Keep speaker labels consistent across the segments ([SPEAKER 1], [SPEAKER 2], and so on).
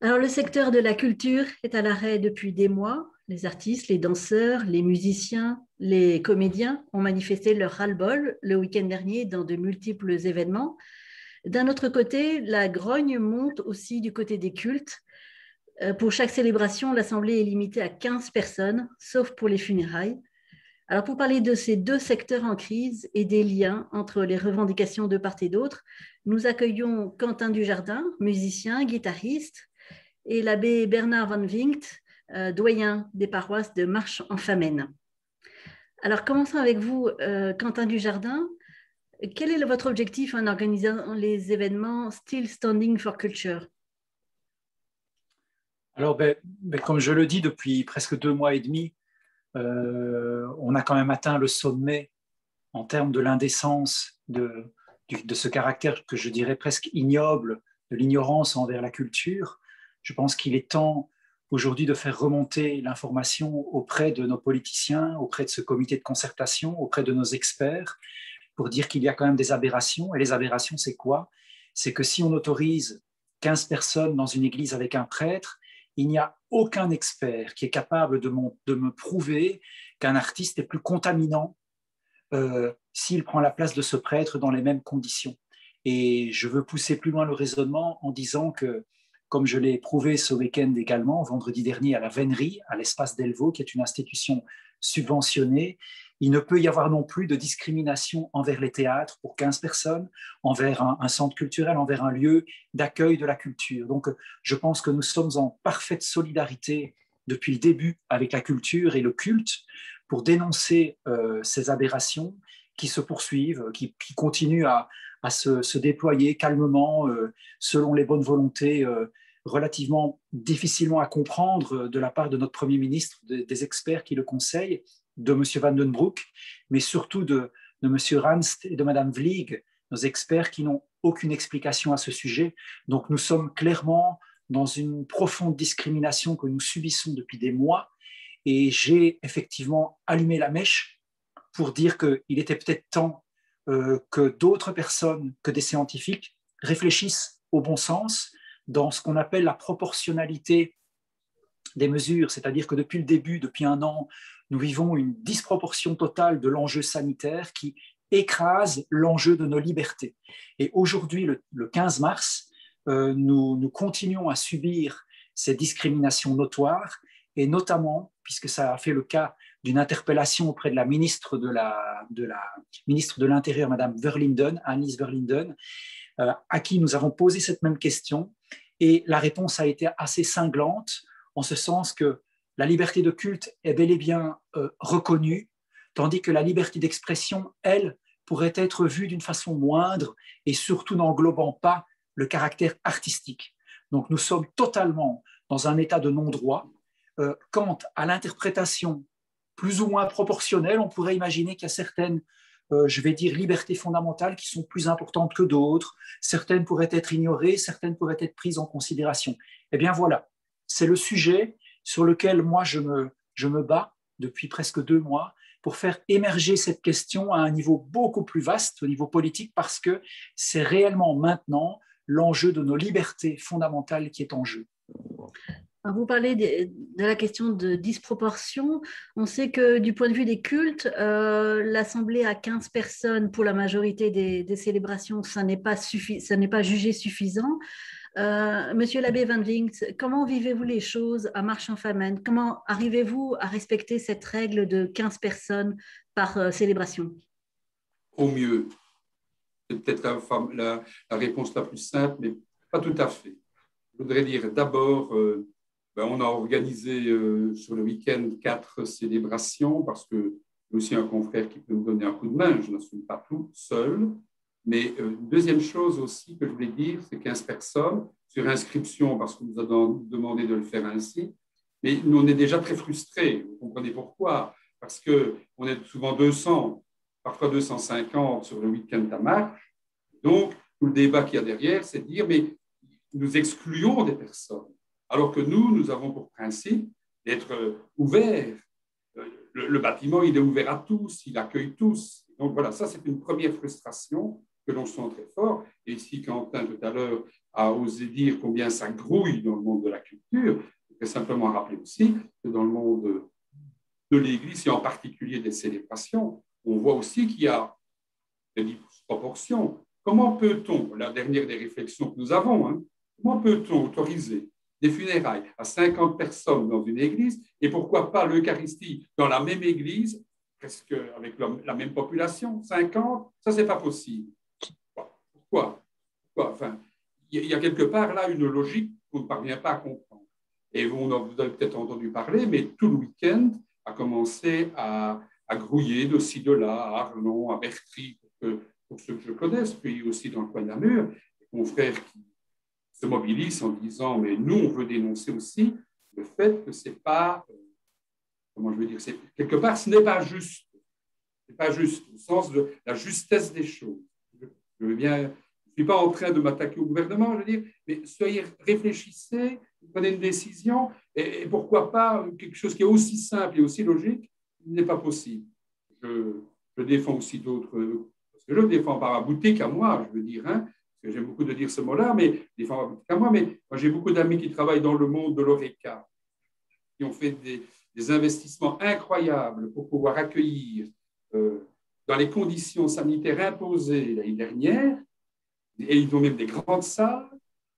[SPEAKER 1] Alors, le secteur de la culture est à l'arrêt depuis des mois. Les artistes, les danseurs, les musiciens, les comédiens ont manifesté leur ras-le-bol le week-end dernier dans de multiples événements. D'un autre côté, la grogne monte aussi du côté des cultes. Pour chaque célébration, l'assemblée est limitée à 15 personnes, sauf pour les funérailles. Alors, pour parler de ces deux secteurs en crise et des liens entre les revendications de part et d'autre, nous accueillons Quentin Dujardin, musicien, guitariste, et l'abbé Bernard van Vinkt, doyen des paroisses de Marche-en-Famenne. Alors, commençons avec vous, Quentin Dujardin. Quel est votre objectif en organisant les événements Still Standing for Culture?
[SPEAKER 2] Alors, comme je le dis depuis presque 2 mois et demi, on a quand même atteint le sommet en termes de l'indécence, de ce caractère que je dirais presque ignoble, de l'ignorance envers la culture. Je pense qu'il est temps aujourd'hui de faire remonter l'information auprès de nos politiciens, auprès de ce comité de concertation, auprès de nos experts, pour dire qu'il y a quand même des aberrations. Et les aberrations, c'est quoi? C'est que si on autorise 15 personnes dans une église avec un prêtre, il n'y a aucun expert qui est capable de me prouver qu'un artiste est plus contaminant s'il prend la place de ce prêtre dans les mêmes conditions. Et je veux pousser plus loin le raisonnement en disant que, comme je l'ai prouvé ce week-end également, vendredi dernier à la Vénerie, à l'espace Delvaux, qui est une institution subventionnée, il ne peut y avoir non plus de discrimination envers les théâtres pour 15 personnes, envers un centre culturel, envers un lieu d'accueil de la culture. Donc, je pense que nous sommes en parfaite solidarité depuis le début avec la culture et le culte pour dénoncer ces aberrations qui se poursuivent, qui continuent à se déployer calmement selon les bonnes volontés relativement difficilement à comprendre de la part de notre Premier ministre, des experts qui le conseillent, de M. Van den Broek, mais surtout de M. Ranst et de Mme Vlieg, nos experts qui n'ont aucune explication à ce sujet. Donc nous sommes clairement dans une profonde discrimination que nous subissons depuis des mois, et j'ai effectivement allumé la mèche pour dire qu'il était peut-être temps que d'autres personnes que des scientifiques réfléchissent au bon sens dans ce qu'on appelle la proportionnalité des mesures, c'est-à-dire que depuis le début, depuis 1 an, nous vivons une disproportion totale de l'enjeu sanitaire qui écrase l'enjeu de nos libertés. Et aujourd'hui, le 15 mars, nous continuons à subir ces discriminations notoires, et notamment, puisque ça a fait le cas d'une interpellation auprès de la ministre de l'Intérieur, Madame Verlinden, Alice Verlinden, à qui nous avons posé cette même question, et la réponse a été assez cinglante, en ce sens que la liberté de culte est bel et bien reconnue, tandis que la liberté d'expression, elle, pourrait être vue d'une façon moindre et surtout n'englobant pas le caractère artistique. Donc nous sommes totalement dans un état de non-droit. Quant à l'interprétation plus ou moins proportionnelle, on pourrait imaginer qu'il y a certaines, je vais dire, libertés fondamentales qui sont plus importantes que d'autres. Certaines pourraient être ignorées, certaines pourraient être prises en considération. Eh bien voilà, c'est le sujet sur lequel moi je me bats depuis presque 2 mois pour faire émerger cette question à un niveau beaucoup plus vaste, au niveau politique, parce que c'est réellement maintenant l'enjeu de nos libertés fondamentales qui est en jeu.
[SPEAKER 1] Vous parlez de la question de disproportion. On sait que du point de vue des cultes, l'Assemblée à 15 personnes pour la majorité des célébrations, ça n'est pas jugé suffisant. Monsieur l'abbé Van Vinkt, comment vivez-vous les choses à Marche-en-Famenne? Comment arrivez-vous à respecter cette règle de 15 personnes par célébration?
[SPEAKER 3] Au mieux. C'est peut-être la réponse la plus simple, mais pas tout à fait. Je voudrais dire d'abord, on a organisé sur le week-end 4 célébrations parce que j'ai aussi un confrère qui peut me donner un coup de main. Je n'assume pas tout seul. Mais deuxième chose aussi que je voulais dire, c'est 15 personnes sur inscription parce qu'on nous a demandé de le faire ainsi. Mais nous, on est déjà très frustrés. Vous comprenez pourquoi? Parce qu'on est souvent 200, parfois 250 sur le week-end à Marche. Donc, tout le débat qu'il y a derrière, c'est de dire, mais nous excluons des personnes. Alors que nous avons pour principe d'être ouverts. Le bâtiment, il est ouvert à tous, il accueille tous. Donc voilà, ça c'est une première frustration. que l'on sent très fort. Et ici, Quentin, tout à l'heure, a osé dire combien ça grouille dans le monde de la culture. Je voudrais simplement rappeler aussi que dans le monde de l'Église, et en particulier des célébrations, on voit aussi qu'il y a des disproportions. Comment peut-on, la dernière des réflexions que nous avons, hein, comment peut-on autoriser des funérailles à 50 personnes dans une église et pourquoi pas l'Eucharistie dans la même église, presque avec la même population, 50, ça c'est pas possible. Pourquoi? Enfin, il y a quelque part là une logique qu'on ne parvient pas à comprendre. Et vous avez peut-être entendu parler, mais tout le week-end a commencé à grouiller de ci, de là, à Arlon, à Bertry, pour ceux que je connaisse, puis aussi dans le coin de Namur, des confrères qui se mobilisent en disant, mais nous, on veut dénoncer aussi le fait que c'est pas, comment je veux dire, quelque part, ce n'est pas juste. C'est pas juste, au sens de la justesse des choses. Je veux bien, je ne suis pas en train de m'attaquer au gouvernement, je veux dire, mais réfléchissez, prenez une décision, et pourquoi pas quelque chose qui est aussi simple et aussi logique n'est pas possible. Je défends aussi d'autres, parce que je défends par ma boutique à moi, je veux dire, hein, parce que j'aime beaucoup de dire ce mot-là, mais je défends ma boutique à moi, mais moi j'ai beaucoup d'amis qui travaillent dans le monde de l'ORECA, qui ont fait des investissements incroyables pour pouvoir accueillir dans les conditions sanitaires imposées l'année dernière, et ils ont même des grandes salles,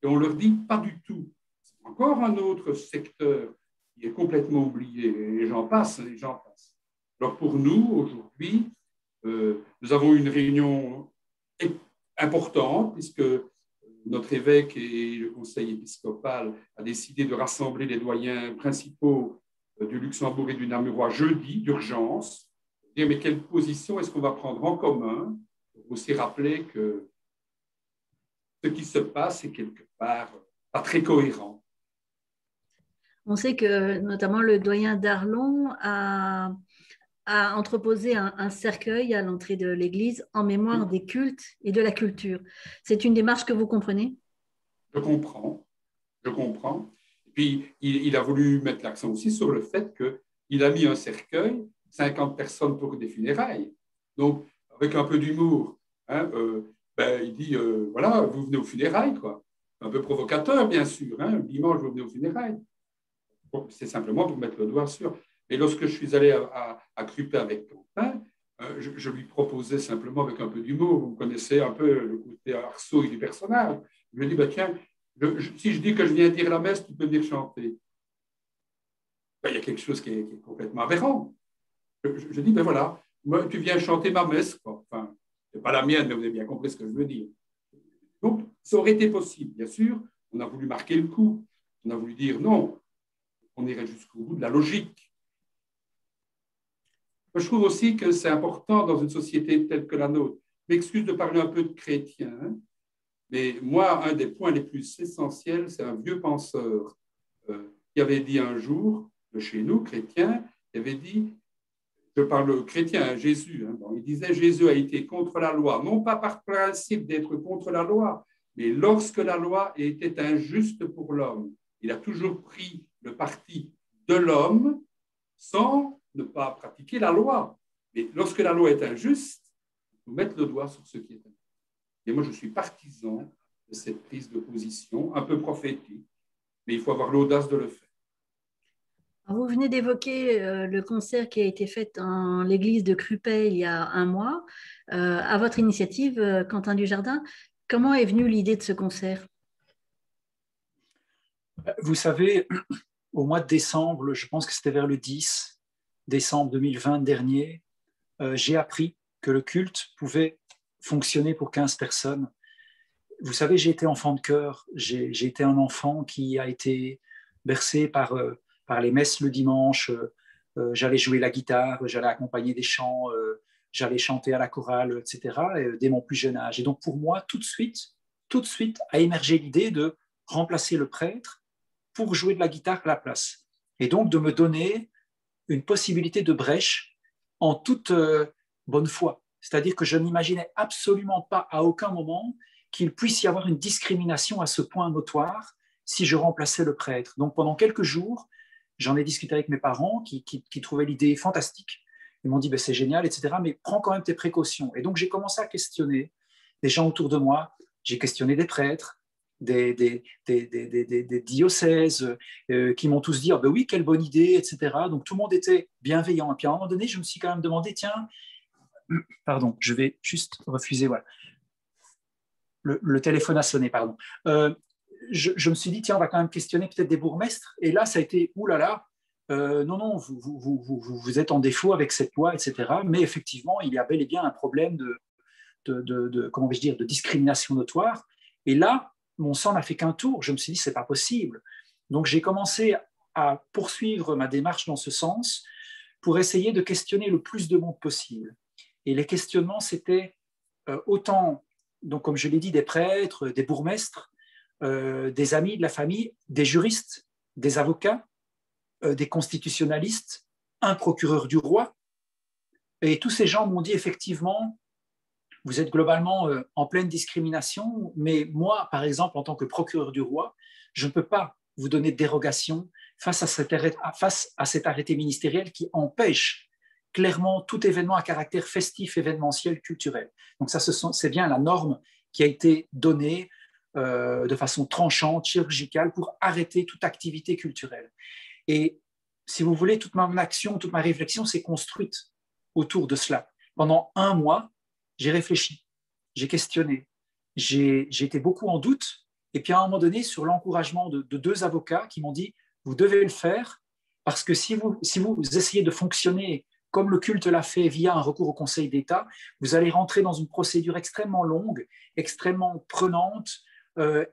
[SPEAKER 3] et on leur dit pas du tout. C'est encore un autre secteur qui est complètement oublié, et j'en passe, et j'en passe. Alors pour nous, aujourd'hui, nous avons une réunion importante, puisque notre évêque et le conseil épiscopal a décidé de rassembler les doyens principaux du Luxembourg et du Namurois jeudi, d'urgence, dire mais quelle position est-ce qu'on va prendre en commun, pour aussi rappeler que ce qui se passe est quelque part pas très cohérent.
[SPEAKER 1] On sait que notamment le doyen d'Arlon a entreposé un cercueil à l'entrée de l'église en mémoire des cultes et de la culture. C'est une démarche que vous comprenez?
[SPEAKER 3] Je comprends. Et puis, il a voulu mettre l'accent aussi sur le fait qu'il a mis un cercueil, 50 personnes pour des funérailles. Donc, avec un peu d'humour, hein, il dit, voilà, vous venez aux funérailles, quoi. Un peu provocateur, bien sûr, hein, dimanche, vous venez aux funérailles. Bon, c'est simplement pour mettre le doigt sur. Et lorsque je suis allé à Crupin avec Quentin, je lui proposais simplement avec un peu d'humour, vous connaissez un peu le côté arceau du personnage, je lui ai dit, bah, tiens, si je dis que je viens dire la messe, tu peux venir chanter. Ben, il y a quelque chose qui est complètement aberrant. Je dis, ben voilà, moi, tu viens chanter ma messe, quoi. Enfin, ce n'est pas la mienne, mais vous avez bien compris ce que je veux dire. Donc, ça aurait été possible, bien sûr. On a voulu marquer le coup. On a voulu dire non, on irait jusqu'au bout de la logique. Je trouve aussi que c'est important dans une société telle que la nôtre. Je m'excuse de parler un peu de chrétien, hein, mais moi, un des points les plus essentiels, c'est un vieux penseur qui avait dit un jour, de chez nous, chrétien, qui avait dit, je parle chrétien, Jésus, hein, bon, il disait Jésus a été contre la loi, non pas par principe d'être contre la loi, mais lorsque la loi était injuste pour l'homme. Il a toujours pris le parti de l'homme sans ne pas pratiquer la loi. Mais lorsque la loi est injuste, il faut mettre le doigt sur ce qui est injuste. Et moi, je suis partisan de cette prise de position, un peu prophétique, mais il faut avoir l'audace de le faire.
[SPEAKER 1] Vous venez d'évoquer le concert qui a été fait dans l'église de Crupet il y a un mois. À votre initiative, Quentin Dujardin, comment est venue l'idée de ce concert?
[SPEAKER 2] Vous savez, au mois de décembre, je pense que c'était vers le 10 décembre 2020 dernier, j'ai appris que le culte pouvait fonctionner pour 15 personnes. Vous savez, j'ai été enfant de chœur, j'ai été un enfant qui a été bercé par les messes le dimanche, j'allais jouer la guitare, j'allais accompagner des chants, j'allais chanter à la chorale, etc., dès mon plus jeune âge. Et donc pour moi, tout de suite a émergé l'idée de remplacer le prêtre pour jouer de la guitare à la place. Et donc de me donner une possibilité de brèche en toute bonne foi. C'est-à-dire que je n'imaginais absolument pas à aucun moment qu'il puisse y avoir une discrimination à ce point notoire si je remplaçais le prêtre. Donc pendant quelques jours, j'en ai discuté avec mes parents qui trouvaient l'idée fantastique. Ils m'ont dit, ben, c'est génial, etc., mais prends quand même tes précautions. Et donc j'ai commencé à questionner. des gens autour de moi. J'ai questionné des prêtres, des diocèses qui m'ont tous dit ah ben oui, quelle bonne idée, etc. Donc tout le monde était bienveillant. Et puis à un moment donné, je me suis quand même demandé tiens, pardon, je vais juste refuser, voilà. Le téléphone a sonné, pardon. Je me suis dit tiens, on va quand même questionner peut-être des bourgmestres. Et là, ça a été oulala. Non, vous êtes en défaut avec cette loi, etc. Mais effectivement, il y a bel et bien un problème comment vais-je dire, de discrimination notoire. Et là, mon sang n'a fait qu'un tour. Je me suis dit, c'est pas possible. Donc, j'ai commencé à poursuivre ma démarche dans ce sens pour essayer de questionner le plus de monde possible. Et les questionnements, c'était autant, donc, comme je l'ai dit, des prêtres, des bourgmestres, des amis de la famille, des juristes, des avocats, des constitutionnalistes, un procureur du roi. Et tous ces gens m'ont dit effectivement, vous êtes globalement en pleine discrimination, mais moi, par exemple, en tant que procureur du roi, je ne peux pas vous donner de dérogation face à cet arrêté ministériel qui empêche clairement tout événement à caractère festif, événementiel, culturel. Donc ça, c'est bien la norme qui a été donnée de façon tranchante, chirurgicale, pour arrêter toute activité culturelle. Et si vous voulez, toute mon action, toute ma réflexion s'est construite autour de cela. Pendant un mois, j'ai réfléchi, j'ai questionné, j'ai été beaucoup en doute. Et puis à un moment donné, sur l'encouragement de deux avocats qui m'ont dit « vous devez le faire parce que si vous essayez de fonctionner comme le culte l'a fait via un recours au Conseil d'État, vous allez rentrer dans une procédure extrêmement longue, extrêmement prenante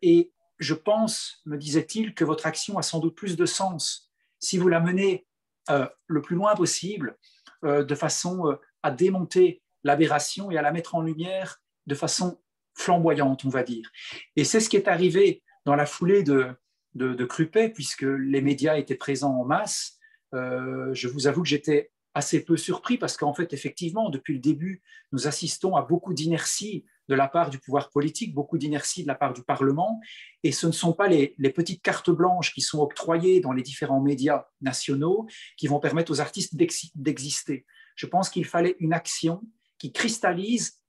[SPEAKER 2] et je pense, me disait-il, que votre action a sans doute plus de sens si vous la menez le plus loin possible, de façon à démonter l'aberration et à la mettre en lumière de façon flamboyante, on va dire. Et c'est ce qui est arrivé dans la foulée de Crupet, puisque les médias étaient présents en masse. Je vous avoue que j'étais assez peu surpris parce qu'en fait, effectivement, depuis le début, nous assistons à beaucoup d'inertie de la part du pouvoir politique, beaucoup d'inertie de la part du Parlement, et ce ne sont pas les petites cartes blanches qui sont octroyées dans les différents médias nationaux qui vont permettre aux artistes d'exister. Je pense qu'il fallait une action qui cristallise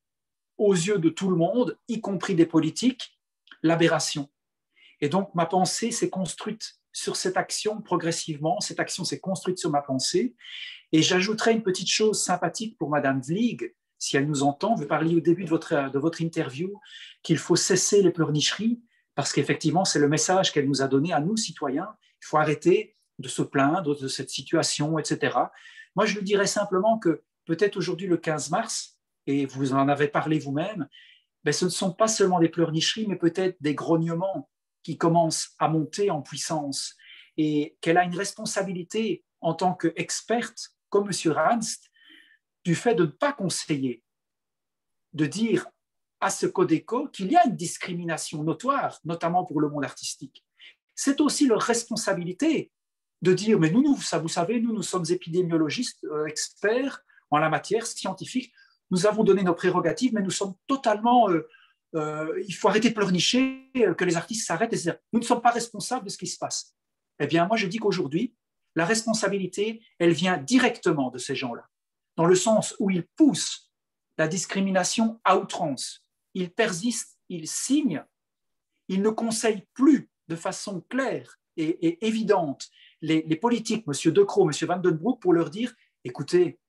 [SPEAKER 2] aux yeux de tout le monde, y compris des politiques, l'aberration. Et donc, ma pensée s'est construite sur cette action progressivement, cette action s'est construite sur ma pensée, et j'ajouterai une petite chose sympathique pour Madame Vlieg, si elle nous entend. Vous parliez au début de votre interview qu'il faut cesser les pleurnicheries, parce qu'effectivement, c'est le message qu'elle nous a donné à nous, citoyens. Il faut arrêter de se plaindre de cette situation, etc. Moi, je lui dirais simplement que peut-être aujourd'hui, le 15 mars, et vous en avez parlé vous-même, ben, ce ne sont pas seulement des pleurnicheries, mais peut-être des grognements qui commencent à monter en puissance, et qu'elle a une responsabilité en tant qu'experte, comme M. Ranst, du fait de ne pas conseiller, de dire à ce Codeco qu'il y a une discrimination notoire, notamment pour le monde artistique. C'est aussi leur responsabilité de dire, mais nous, ça, vous savez, nous sommes épidémiologistes, experts en la matière, scientifiques, nous avons donné nos prérogatives, mais nous sommes totalement... il faut arrêter de pleurnicher, que les artistes s'arrêtent, etc. Nous ne sommes pas responsables de ce qui se passe. Eh bien, moi, je dis qu'aujourd'hui, la responsabilité, elle vient directement de ces gens-là, dans le sens où ils poussent la discrimination à outrance. Ils persistent, ils signent, ils ne conseillent plus de façon claire et évidente les politiques, M. Decroix, M. Van den Broek, pour leur dire, écoutez,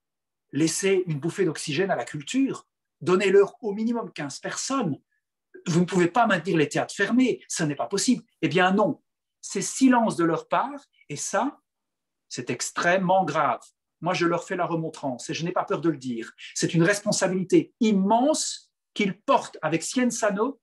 [SPEAKER 2] laissez une bouffée d'oxygène à la culture, donnez-leur au minimum 15 personnes. Vous ne pouvez pas maintenir les théâtres fermés, ce n'est pas possible. Eh bien non, c'est silence de leur part, et ça, c'est extrêmement grave. Moi, je leur fais la remontrance, et je n'ai pas peur de le dire. C'est une responsabilité immense qu'ils portent avec Scienzano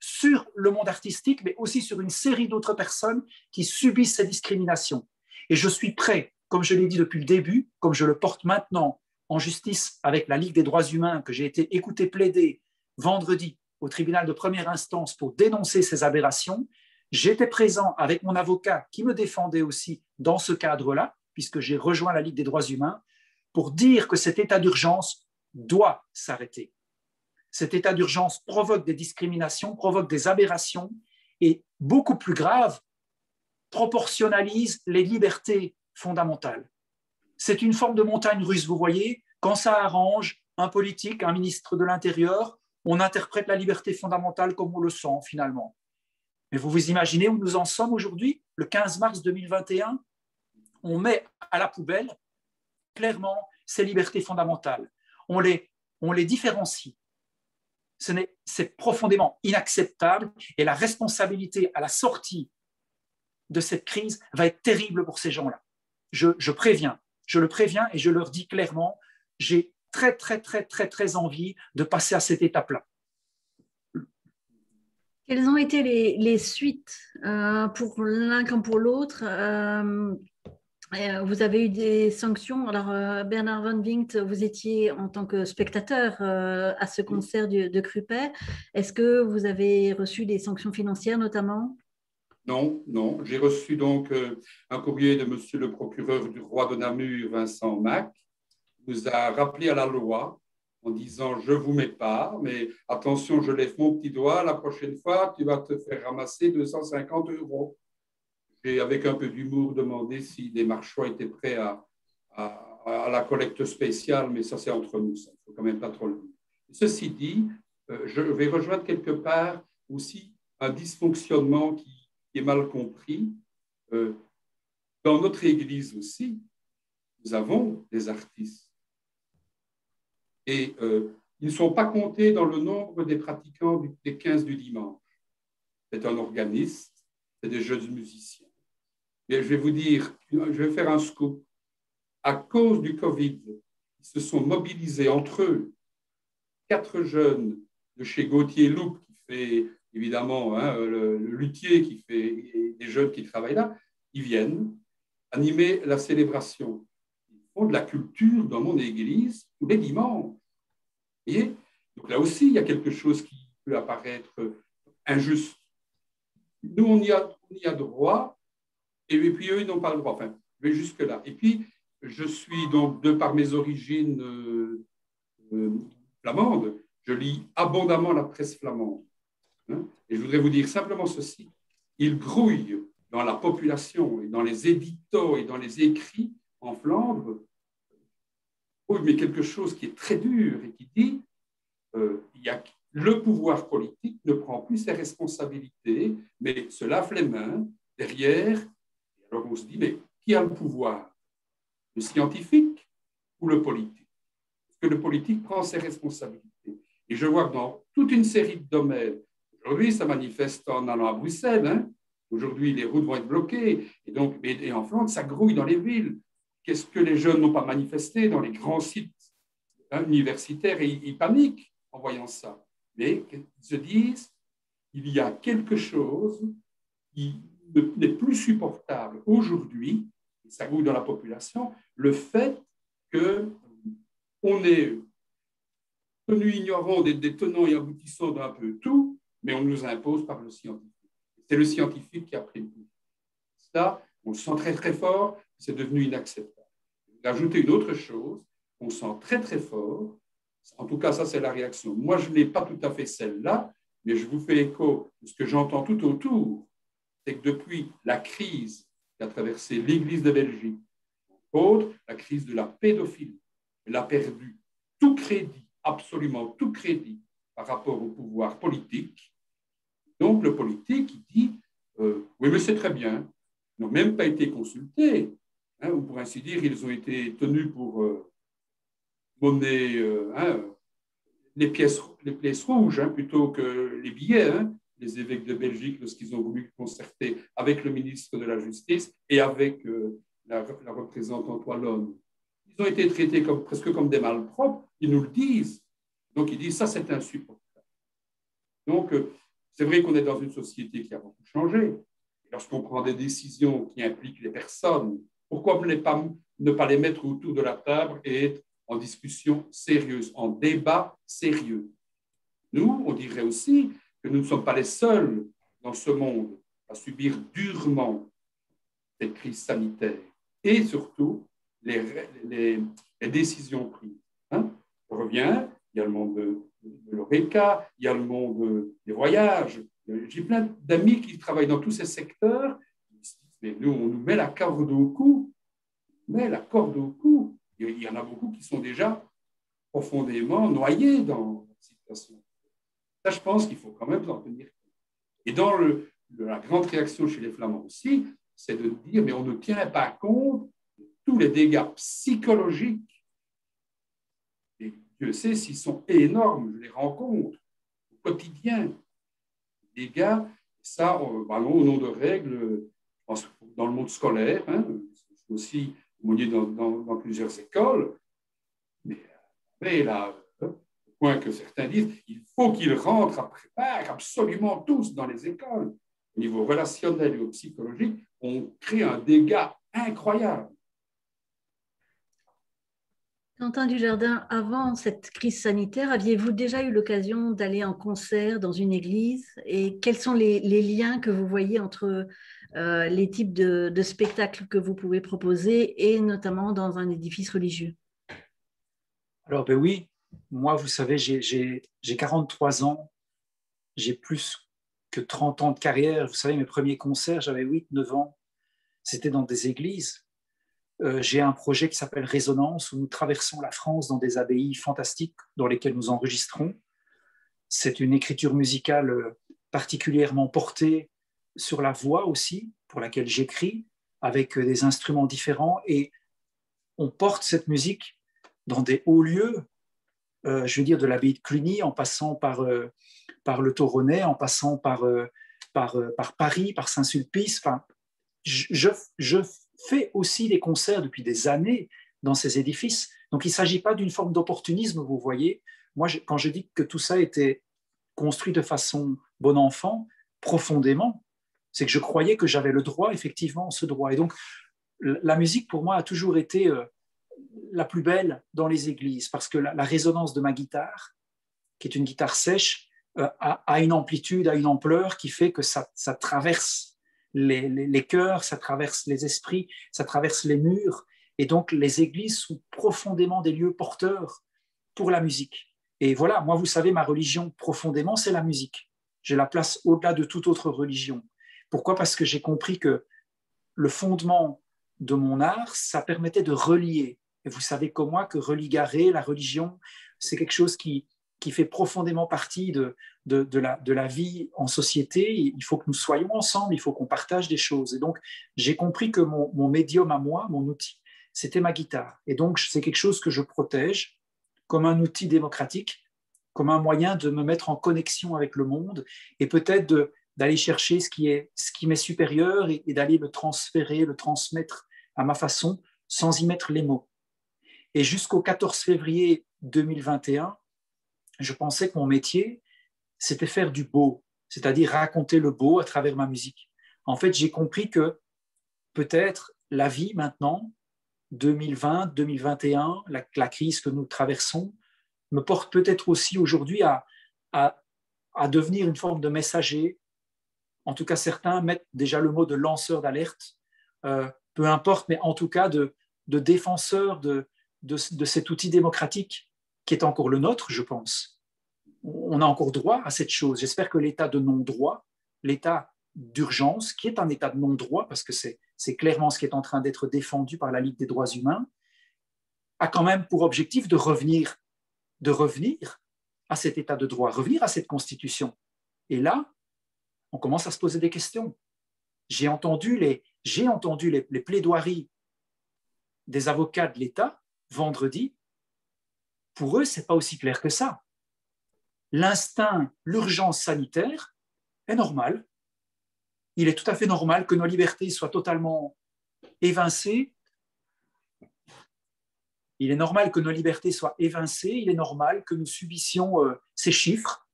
[SPEAKER 2] sur le monde artistique, mais aussi sur une série d'autres personnes qui subissent ces discriminations. Et je suis prêt, comme je l'ai dit depuis le début, comme je le porte maintenant en justice avec la Ligue des droits humains, que j'ai été écouté plaider vendredi au tribunal de première instance pour dénoncer ces aberrations. J'étais présent avec mon avocat qui me défendait aussi dans ce cadre-là, puisque j'ai rejoint la Ligue des droits humains, pour dire que cet état d'urgence doit s'arrêter. Cet état d'urgence provoque des discriminations, provoque des aberrations et, beaucoup plus grave, proportionnalise les libertés fondamentales. C'est une forme de montagne russe, vous voyez, quand ça arrange un politique, un ministre de l'Intérieur, on interprète la liberté fondamentale comme on le sent finalement. Mais vous vous imaginez où nous en sommes aujourd'hui, le 15 mars 2021, on met à la poubelle clairement ces libertés fondamentales. On les différencie. C'est profondément inacceptable et la responsabilité à la sortie de cette crise va être terrible pour ces gens-là. Je le préviens et je leur dis clairement, j'ai très, très, très, très, très envie de passer à cette étape-là.
[SPEAKER 1] Quelles ont été les suites pour l'un comme pour l'autre vous avez eu des sanctions. Alors, Bernard Van Vingt, vous étiez en tant que spectateur à ce concert de Krupper. Est-ce que vous avez reçu des sanctions financières notamment?
[SPEAKER 3] Non, non. J'ai reçu donc un courrier de monsieur le procureur du roi de Namur, Vincent Mac, qui nous a rappelé à la loi en disant « je vous mets pas, mais attention, je lève mon petit doigt, la prochaine fois, tu vas te faire ramasser 250 €. » J'ai, avec un peu d'humour, demandé si des marchands étaient prêts à la collecte spéciale, mais ça, c'est entre nous, ça. Il ne faut quand même pas trop le dire. Ceci dit, je vais rejoindre quelque part aussi un dysfonctionnement qui est mal compris. Dans notre Église aussi, nous avons des artistes. Et ils ne sont pas comptés dans le nombre des pratiquants des 15 du dimanche. C'est un organiste, c'est des jeunes musiciens. Et je vais vous dire, je vais faire un scoop. À cause du Covid, ils se sont mobilisés entre eux, 4 jeunes de chez Gauthier Loup, qui fait évidemment le luthier, qui fait des jeunes qui travaillent là, ils viennent animer la célébration. Ils font de la culture dans mon église tous les dimanches. Vous voyez? Donc là aussi, il y a quelque chose qui peut apparaître injuste. Nous, on y a droit. Et puis, eux, ils n'ont pas le droit. Enfin, je vais jusque-là. Et puis, je suis donc, de par mes origines flamandes, je lis abondamment la presse flamande. Et je voudrais vous dire simplement ceci. Il grouille dans la population et dans les éditos et dans les écrits en Flandre, mais quelque chose qui est très dur et qui dit le pouvoir politique ne prend plus ses responsabilités, mais se lave les mains derrière. Alors on se dit, mais qui a le pouvoir? Le scientifique ou le politique? Parce que le politique prend ses responsabilités. Et je vois que dans toute une série de domaines, aujourd'hui ça manifeste en allant à Bruxelles, aujourd'hui les routes vont être bloquées, et en Flandre ça grouille dans les villes. Qu'est-ce que les jeunes n'ont pas manifesté dans les grands sites universitaires, et ils paniquent en voyant ça. Mais ils se disent, il y a quelque chose qui n'est plus supportable aujourd'hui, et ça grouille dans la population, le fait qu'on est tenu ignorant des tenants et aboutissants d'un peu tout, mais on nous impose par le scientifique. C'est le scientifique qui a pris le coup. Ça, on le sent très très fort, c'est devenu inacceptable. D'ajouter une autre chose, on sent très très fort, en tout cas ça c'est la réaction. Moi je n'ai pas tout à fait celle-là, mais je vous fais écho de ce que j'entends tout autour, c'est que depuis la crise qui a traversé l'Église de Belgique, entre autres, la crise de la pédophilie, elle a perdu tout crédit, absolument tout crédit par rapport au pouvoir politique. Donc le politique il dit oui mais c'est très bien, ils n'ont même pas été consultés, ou pour ainsi dire ils ont été tenus pour monnaie, les pièces rouges plutôt que les billets. Les évêques de Belgique, lorsqu'ils ont voulu concerter avec le ministre de la Justice et avec la représentante wallonne, ils ont été traités presque comme des malpropres. Ils nous le disent. Donc, ils disent ça, c'est insupportable. Donc, c'est vrai qu'on est dans une société qui a beaucoup changé. Lorsqu'on prend des décisions qui impliquent les personnes, pourquoi ne pas les mettre autour de la table et être en discussion sérieuse, en débat sérieux? Nous, on dirait aussi que nous ne sommes pas les seuls dans ce monde à subir durement cette crise sanitaire et surtout les décisions prises. Je reviens, il y a le monde de l'ORECA, il y a le monde des voyages. J'ai plein d'amis qui travaillent dans tous ces secteurs. Mais nous, on nous met la corde au cou. Il y en a beaucoup qui sont déjà profondément noyés dans la situation. Ça, je pense qu'il faut quand même en tenir compte. Et dans la grande réaction chez les Flamands aussi, c'est de dire, mais on ne tient pas compte de tous les dégâts psychologiques. Et Dieu sait s'ils sont énormes, je les rencontre au quotidien. Les dégâts, ça, au nom de règles, je pense que dans le monde scolaire, hein, je suis aussi aumônier dans plusieurs écoles, mais là, au point que certains disent, il faut qu'ils rentrent après Pâques absolument tous dans les écoles. Au niveau relationnel et psychologique, on crée un dégât incroyable.
[SPEAKER 1] Quentin Dujardin, avant cette crise sanitaire, aviez-vous déjà eu l'occasion d'aller en concert dans une église? Et quels sont les liens que vous voyez entre les types de spectacles que vous pouvez proposer et notamment dans un édifice religieux?
[SPEAKER 2] Alors, ben oui, moi, vous savez, j'ai 43 ans, j'ai plus que 30 ans de carrière. Vous savez, mes premiers concerts, j'avais 8-9 ans, c'était dans des églises. J'ai un projet qui s'appelle Résonance, où nous traversons la France dans des abbayes fantastiques dans lesquelles nous enregistrons. C'est une écriture musicale particulièrement portée sur la voix aussi, pour laquelle j'écris, avec des instruments différents. Et on porte cette musique dans des hauts lieux, je veux dire de l'abbaye de Cluny, en passant par le Toronnais, en passant par Paris, par Saint-Sulpice. Enfin, je fais aussi des concerts depuis des années dans ces édifices. Donc, il ne s'agit pas d'une forme d'opportunisme, vous voyez. Moi, quand je dis que tout ça était construit de façon bon enfant, profondément, c'est que je croyais que j'avais le droit, effectivement, ce droit. Et donc, la musique, pour moi, a toujours été la plus belle dans les églises, parce que la résonance de ma guitare, qui est une guitare sèche, a une amplitude, a une ampleur qui fait que ça traverse les cœurs, ça traverse les esprits, ça traverse les murs. Et donc, les églises sont profondément des lieux porteurs pour la musique. Et voilà, moi, vous savez, ma religion, profondément, c'est la musique. Je la place au-delà de toute autre religion. Pourquoi? Parce que j'ai compris que le fondement de mon art, ça permettait de relier. Et vous savez comme moi que religarer, la religion, c'est quelque chose qui fait profondément partie de la vie en société. Il faut que nous soyons ensemble, il faut qu'on partage des choses. Et donc, j'ai compris que mon médium à moi, mon outil, c'était ma guitare. Et donc, c'est quelque chose que je protège comme un outil démocratique, comme un moyen de me mettre en connexion avec le monde et peut-être d'aller chercher ce qui m'est supérieur et d'aller le transférer, le transmettre à ma façon, sans y mettre les mots. Et jusqu'au 14 février 2021, je pensais que mon métier, c'était faire du beau, c'est-à-dire raconter le beau à travers ma musique. En fait, j'ai compris que peut-être la vie maintenant, 2020, 2021, la crise que nous traversons, me porte peut-être aussi aujourd'hui à devenir une forme de messager. En tout cas, certains mettent déjà le mot de lanceur d'alerte, peu importe, mais en tout cas de défenseur de cet outil démocratique qui est encore le nôtre, je pense. On a encore droit à cette chose. J'espère que l'état de non-droit, l'état d'urgence, qui est un état de non-droit, parce que c'est clairement ce qui est en train d'être défendu par la Ligue des droits humains, a quand même pour objectif de revenir à cet état de droit, revenir à cette constitution. Et là, on commence à se poser des questions. J'ai entendu les plaidoiries des avocats de l'État vendredi. Pour eux, ce n'est pas aussi clair que ça. L'instinct, l'urgence sanitaire est normale. Il est tout à fait normal que nos libertés soient totalement évincées. Il est normal que nos libertés soient évincées. Il est normal que nous subissions ces chiffres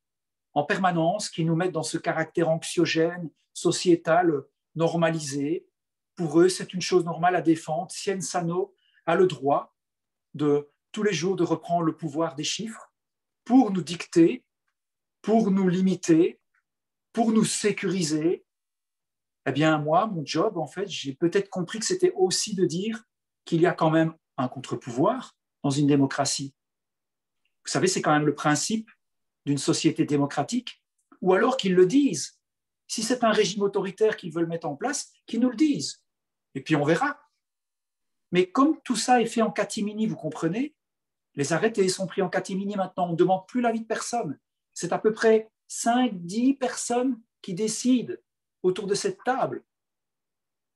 [SPEAKER 2] en permanence qui nous mettent dans ce caractère anxiogène, sociétal, normalisé. Pour eux, c'est une chose normale à défendre. Sien Sano a le droit de tous les jours de reprendre le pouvoir des chiffres pour nous dicter, pour nous limiter, pour nous sécuriser. Eh bien, moi, mon job, en fait, j'ai peut-être compris que c'était aussi de dire qu'il y a quand même un contre-pouvoir dans une démocratie. Vous savez, c'est quand même le principe d'une société démocratique, ou alors qu'ils le disent. Si c'est un régime autoritaire qu'ils veulent mettre en place, qu'ils nous le disent. Et puis on verra. Mais comme tout ça est fait en catimini, vous comprenez, les arrêtés sont pris en catimini maintenant, on ne demande plus l'avis de personne. C'est à peu près 5, 10 personnes qui décident autour de cette table.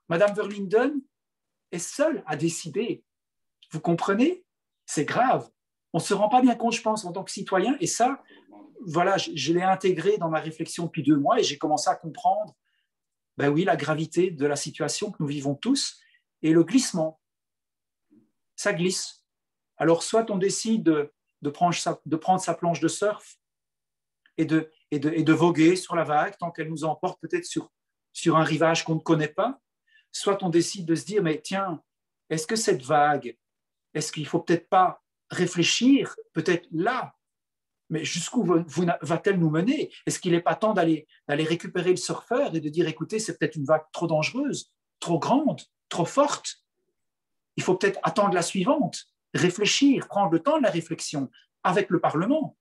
[SPEAKER 2] Madame Verlinden est seule à décider. Vous comprenez? C'est grave. On ne se rend pas bien compte, je pense, en tant que citoyen. Et ça, voilà, je l'ai intégré dans ma réflexion depuis 2 mois et j'ai commencé à comprendre, ben oui, la gravité de la situation que nous vivons tous et le glissement. Ça glisse. Alors, soit on décide de prendre sa planche de surf et de voguer sur la vague tant qu'elle nous emporte peut-être sur un rivage qu'on ne connaît pas, soit on décide de se dire, mais tiens, est-ce que cette vague, est-ce qu'il ne faut peut-être pas réfléchir, peut-être là, mais jusqu'où va-t-elle nous mener? Est-ce qu'il n'est pas temps d'aller récupérer le surfeur et de dire, écoutez, c'est peut-être une vague trop dangereuse, trop grande, trop forte. Il faut peut-être attendre la suivante, réfléchir, prendre le temps de la réflexion avec le Parlement,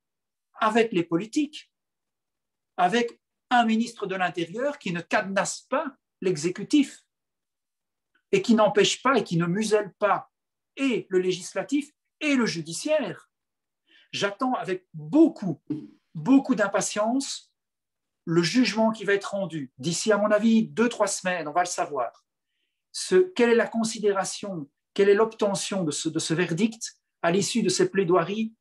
[SPEAKER 2] avec les politiques, avec un ministre de l'Intérieur qui ne cadenasse pas l'exécutif et qui n'empêche pas et qui ne muselle pas et le législatif et le judiciaire. J'attends avec beaucoup d'impatience le jugement qui va être rendu. D'ici, à mon avis, 2-3 semaines, on va le savoir. Quelle est la considération, quelle est l'obtention de ce verdict à l'issue de ces plaidoiries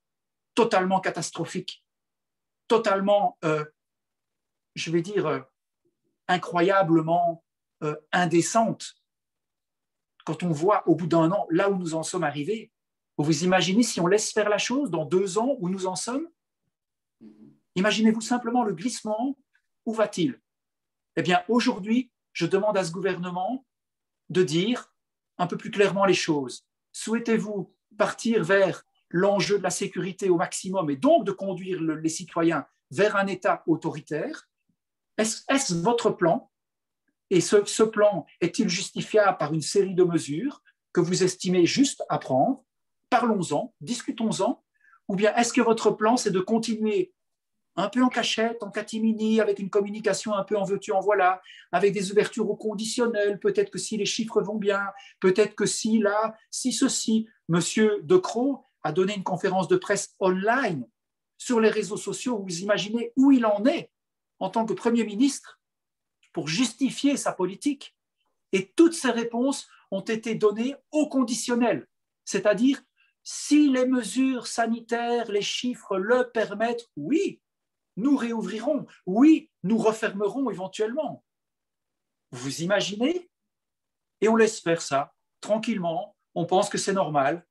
[SPEAKER 2] totalement catastrophiques, totalement, je vais dire, incroyablement indécentes. Quand on voit au bout d'1 an, là où nous en sommes arrivés, vous imaginez si on laisse faire la chose dans 2 ans où nous en sommes? Imaginez-vous simplement le glissement. Où va-t-il? Eh bien, aujourd'hui, je demande à ce gouvernement de dire un peu plus clairement les choses. Souhaitez-vous partir vers l'enjeu de la sécurité au maximum et donc de conduire les citoyens vers un État autoritaire? Est-ce votre plan? Et ce plan est-il justifiable par une série de mesures que vous estimez juste à prendre? Parlons-en, discutons-en. Ou bien est-ce que votre plan, c'est de continuer un peu en cachette, en catimini, avec une communication un peu en veux-tu, en voilà, avec des ouvertures au conditionnel, peut-être que si les chiffres vont bien, peut-être que si là, si ceci. Monsieur De Croo a donné une conférence de presse online sur les réseaux sociaux. Vous imaginez où il en est en tant que Premier ministre pour justifier sa politique. Et toutes ces réponses ont été données au conditionnel, c'est-à-dire si les mesures sanitaires, les chiffres le permettent, oui, nous réouvrirons, oui, nous refermerons éventuellement. Vous imaginez? Et on laisse faire ça tranquillement, on pense que c'est normal.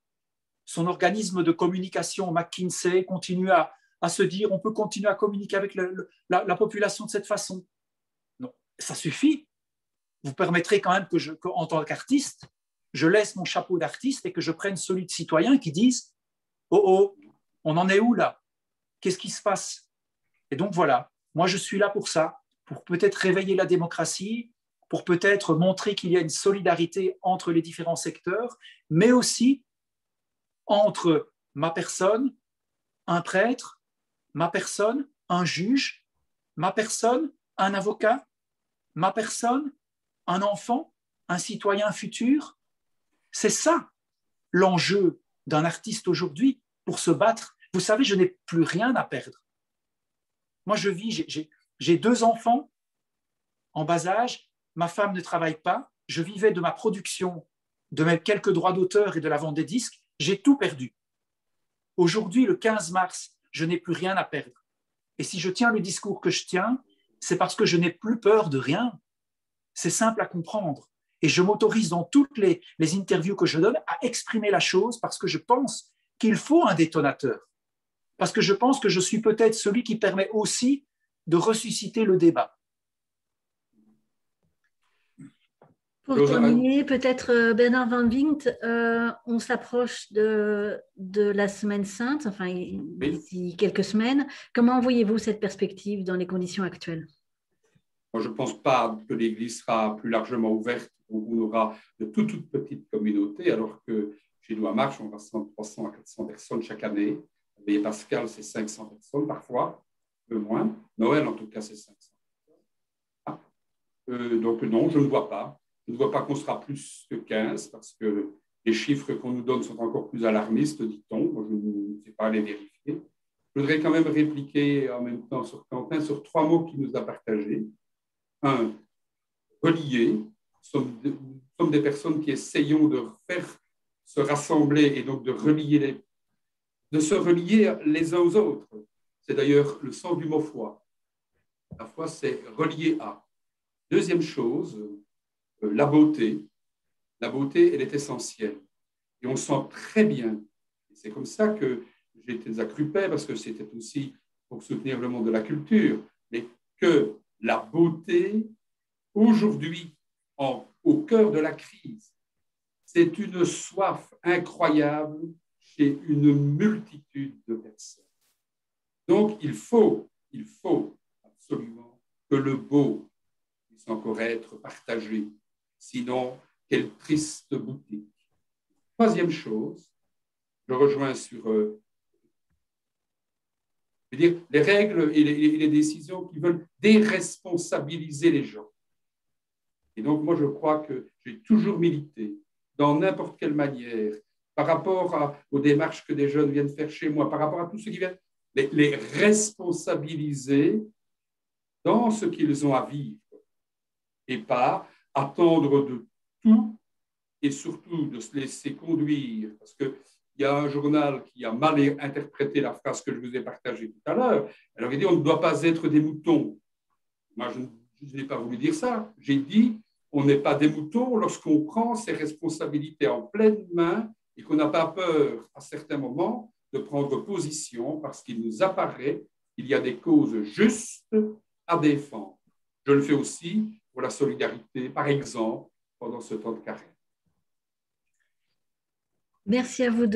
[SPEAKER 2] Son organisme de communication, McKinsey, continue à se dire on peut continuer à communiquer avec la population de cette façon. Non, ça suffit. Vous permettrez quand même qu'en tant qu'artiste, je laisse mon chapeau d'artiste et que je prenne celui de citoyen qui disent oh, on en est où là? Qu'est-ce qui se passe? Et donc voilà, moi je suis là pour ça, pour peut-être réveiller la démocratie, pour peut-être montrer qu'il y a une solidarité entre les différents secteurs, mais aussi entre ma personne, un prêtre, ma personne, un juge, ma personne, un avocat, ma personne, un enfant, un citoyen futur. C'est ça l'enjeu d'un artiste aujourd'hui pour se battre. Vous savez, je n'ai plus rien à perdre. Moi, je vis, j'ai 2 enfants en bas âge, ma femme ne travaille pas, je vivais de ma production, de mes quelques droits d'auteur et de la vente des disques, j'ai tout perdu. Aujourd'hui, le 15 mars, je n'ai plus rien à perdre. Et si je tiens le discours que je tiens, c'est parce que je n'ai plus peur de rien. C'est simple à comprendre. Et je m'autorise dans toutes les interviews que je donne à exprimer la chose parce que je pense qu'il faut un détonateur. Parce que je pense que je suis peut-être celui qui permet aussi de ressusciter le débat.
[SPEAKER 1] Pour terminer, peut-être Bernard Van Wint, on s'approche de la Semaine Sainte, enfin d'ici quelques semaines. Comment voyez-vous cette perspective dans les conditions actuelles?
[SPEAKER 3] Moi, je ne pense pas que l'Église sera plus largement ouverte, où on aura de toutes petites communautés, alors que chez nous à Marche, on rassemble 300 à 400 personnes chaque année. Mais Pascal, c'est 500 personnes parfois, un peu moins. Noël, en tout cas, c'est 500. Donc non, je ne vois pas. Je ne vois pas qu'on sera plus que 15 parce que les chiffres qu'on nous donne sont encore plus alarmistes, dit-on. Moi, je ne sais pas les vérifier. Je voudrais quand même répliquer en même temps sur Quentin sur 3 mots qu'il nous a partagés. Un, relier. Nous sommes des personnes qui essayons de faire se rassembler et donc de se relier les uns aux autres. C'est d'ailleurs le sens du mot foi. La foi, c'est relier à. Deuxième chose, la beauté. La beauté, elle est essentielle. Et on sent très bien, c'est comme ça que j'ai été à Crupet, parce que c'était aussi pour soutenir le monde de la culture, mais que la beauté, aujourd'hui, au cœur de la crise, c'est une soif incroyable chez une multitude de personnes. Donc, il faut absolument que le beau puisse encore être partagé. Sinon, quelle triste boutique. Troisième chose, je rejoins sur les règles et les décisions qui veulent déresponsabiliser les gens. Et donc, moi, je crois que j'ai toujours milité dans n'importe quelle manière, par rapport aux démarches que des jeunes viennent faire chez moi, par rapport à tout ce qui vient, les responsabiliser dans ce qu'ils ont à vivre et pas attendre de tout et surtout de se laisser conduire. Parce qu'il y a un journal qui a mal interprété la phrase que je vous ai partagée tout à l'heure. Alors, il dit on ne doit pas être des moutons. Moi, je n'ai pas voulu dire ça. J'ai dit on n'est pas des moutons lorsqu'on prend ses responsabilités en pleine main et qu'on n'a pas peur à certains moments de prendre position parce qu'il nous apparaît qu'il y a des causes justes à défendre. Je le fais aussi pour la solidarité, par exemple, pendant ce temps de carême.
[SPEAKER 1] Merci à vous deux.